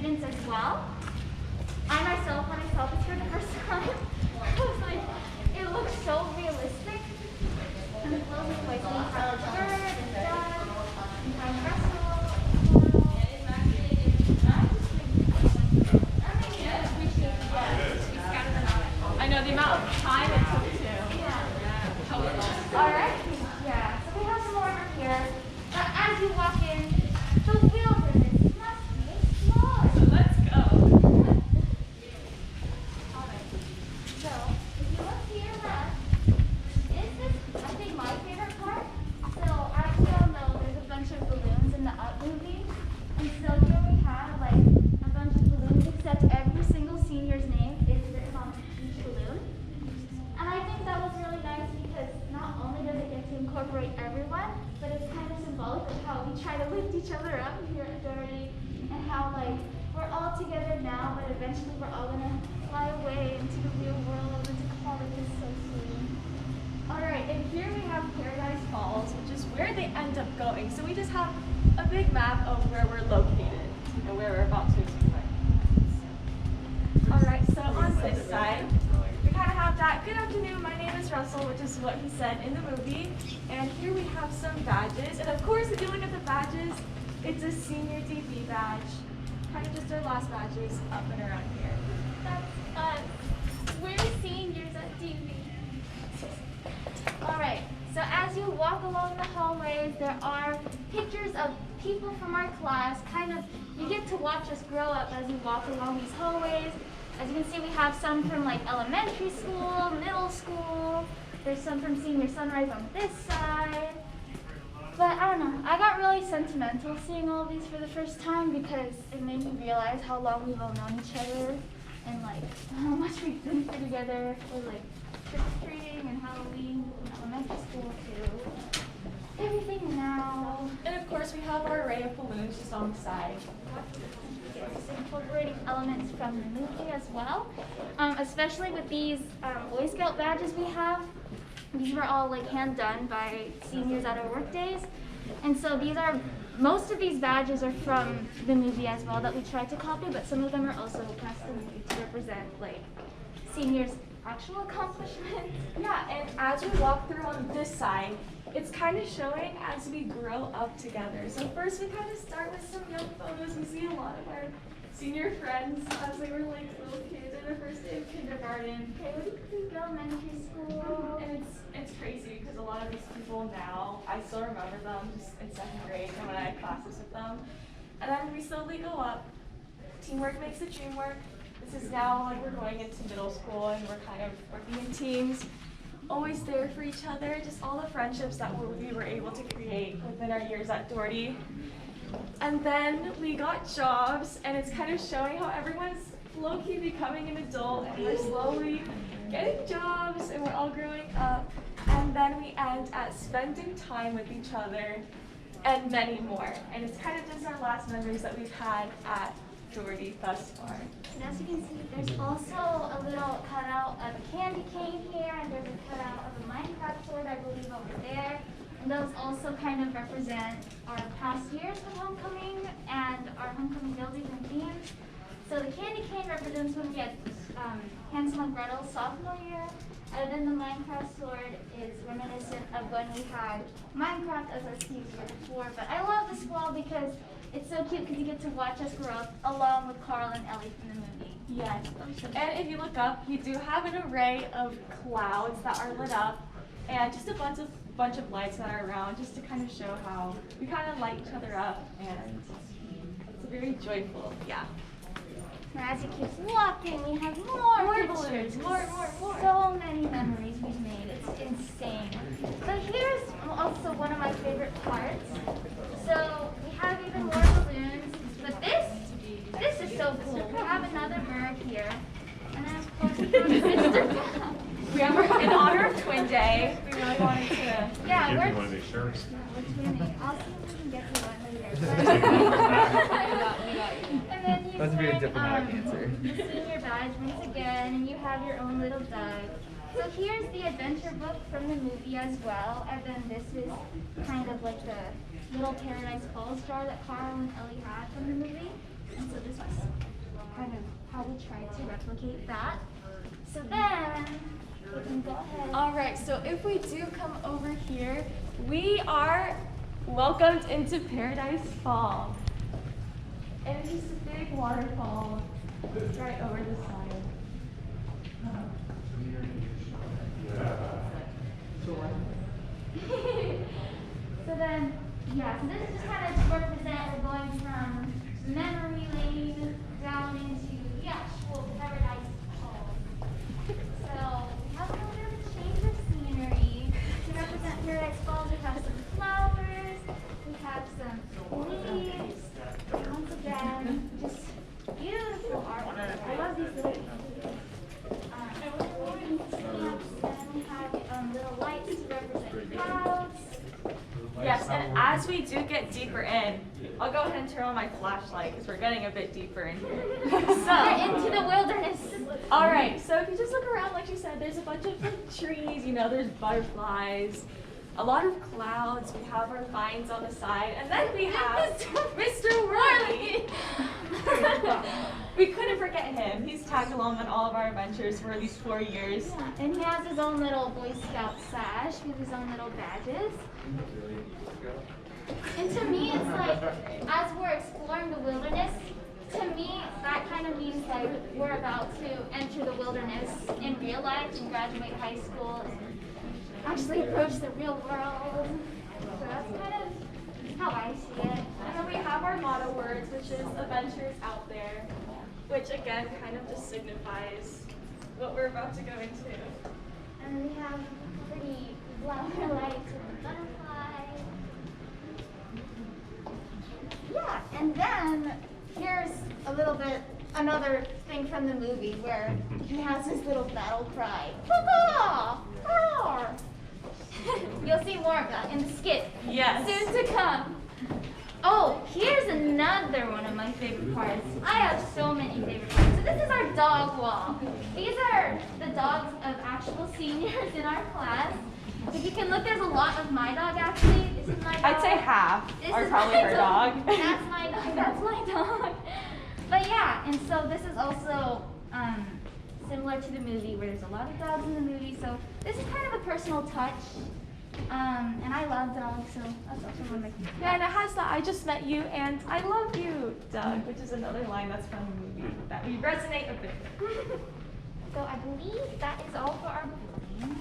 students as well. I myself, when I saw this for the first time, I was like, it looks so realistic. And the clothes look like we have a bird and dog, and have Russell. I know the amount of time it took to. All right. Yeah. So we have some more over here. As you walk in, the wilderness must be explored. So let's go. All right. So if you look to your left, is this I think my favorite part? So as we all know, there's a bunch of balloons in the Up movie, and so here we have like a bunch of balloons, except every single senior's name is written on each balloon. And I think that was really nice because not only does it get to incorporate everyone, but it's kind of symbolic of how we try to lift each other up here at Doherty, and how like we're all together now, but eventually we're all gonna fly away into the real world, into colleges so soon. Alright, and here we have Paradise Falls, which is where they end up going. So we just have a big map of where we're located, where we're about to explore. Alright, so on this side, we kind of have that, good afternoon, my name is Russell, which is what he said in the movie. And here we have some badges. And of course, if you look at the badges, it's a senior DV badge. Kind of just our last badges up and around here. That's us. We're seniors at DV. All right, so as you walk along the hallways, there are pictures of people from our class. Kind of, you get to watch us grow up as we walk along these hallways. As you can see, we have some from like elementary school, middle school. There's some from Senior Sunrise on this side. But I don't know, I got really sentimental seeing all these for the first time because it made me realize how long we've all known each other and like how much we've been through together for like trick-or-treating and Halloween and elementary school too. Everything now. And of course, we have our array of balloons just on the side. Yes, incorporating elements from the movie as well, especially with these Boy Scout badges we have. These were all like hand done by seniors at our work days, and so most of these badges are from the movie as well that we tried to copy, but some of them are also custom made to represent like seniors' actual accomplishments. Yeah, and as we walk through on this side, it's kind of showing as we grow up together. So first we kind of start with some young photos. We see a lot of our senior friends as they were like little kids in their first day of kindergarten. Okay, we think elementary school. And it's crazy because a lot of these people now, I still remember them just in second grade and when I had classes with them. And then we slowly go up. Teamwork makes the dream work. This is now like we're going into middle school and we're kind of working in teams. Always there for each other, just all the friendships that we were able to create within our years at Doherty. And then we got jobs, and it's kind of showing how everyone's low-key becoming an adult, and we're slowly getting jobs, and we're all growing up. And then we end at spending time with each other, and many more. And it's kind of just our last memories that we've had at Doherty thus far. And as you can see, there's also a little cutout of a candy cane here, and there's a cutout of a Minecraft sword, I believe, over there. And those also kind of represent our past years of homecoming and our homecoming buildings and themes. So the candy cane represents when we had Hansel and Gretel's sophomore year, and then the Minecraft sword is reminiscent of when we had Minecraft as our theme year before. But I love this wall because it's so cute because you get to watch us grow up along with Carl and Ellie from the movie. Yes, and if you look up, you do have an array of clouds that are lit up, and just a bunch of lights that are around, just to kind of show how we kind of light each other up, and it's very joyful. Yeah. And as you keep walking, we have more pictures. balloons, more. So many memories we've made. It's insane. So here's also one of my favorite parts. So we have even more balloons, but this is so cool. We have another bird here, and then of course we have Sister. We have, in honor of Twin Day, we really wanted to. Yeah, Give we're me one of these shirts. we're twinning. I'll see if we can get you one later. And then you That's a very win, diplomatic answer. the senior badge once again, and you have your own little dog. So here's the adventure book from the movie as well, and then this is kind of like the little Paradise Falls jar that Carl and Ellie had from the movie. And so this is kind of how we try to replicate that. So then, we can go ahead. All right, so if we do come over here, we are welcomed into Paradise Fall. And it's just a big waterfall right over the side. So then, yeah, so this is just kind of to represent we're going from memory lane down into the actual Paradise Falls. So we have a little bit of a change of scenery. To represent Paradise Falls, we have some flowers, we have some leaves. Once again, just beautiful art. I love these little stamps. And we have little lights to represent clouds. Yes, and as we do get deeper in, I'll go ahead and turn on my flashlight because we're getting a bit deeper in here. We're into the wilderness. All right, so if you just look around, like you said, there's a bunch of trees, you know, there's butterflies, a lot of clouds, we have our vines on the side, and then we have Mr. Worley. We couldn't forget him. He's tagged along on all of our adventures for these 4 years. Yeah, and he has his own little Boy Scout sash with his own little badges. And to me, it's like, as we're exploring the wilderness, to me, that kind of means like we're about to enter the wilderness in real life and graduate high school and actually approach the real world. So that's kind of how I see it. And then we have our motto words, which is adventures out there, which again kind of just signifies what we're about to go into. And we have pretty flower lights with a butterfly. Yeah, and then here's a little bit, another thing from the movie where he has his little battle cry. Caw-caw! Roar! You'll see more of that in the skit. Yes. Soon to come. Oh, here's another one of my favorite parts. I have so many favorite parts. So this is our dog wall. These are the dogs of actual seniors in our class. If you can look, there's a lot of my dog actually. This is my dog. I'd say half This are is probably my her dog. That's my dog. That's my dog. But yeah, and so this is also similar to the movie where there's a lot of dogs in the movie. So this is kind of a personal touch. And I love dogs, so that's also one of my favorites. Yeah, and it has the "I just met you" and "I love you," Doug, which is another line that's from the movie that we resonate a bit with. So I believe that is all for our boarding.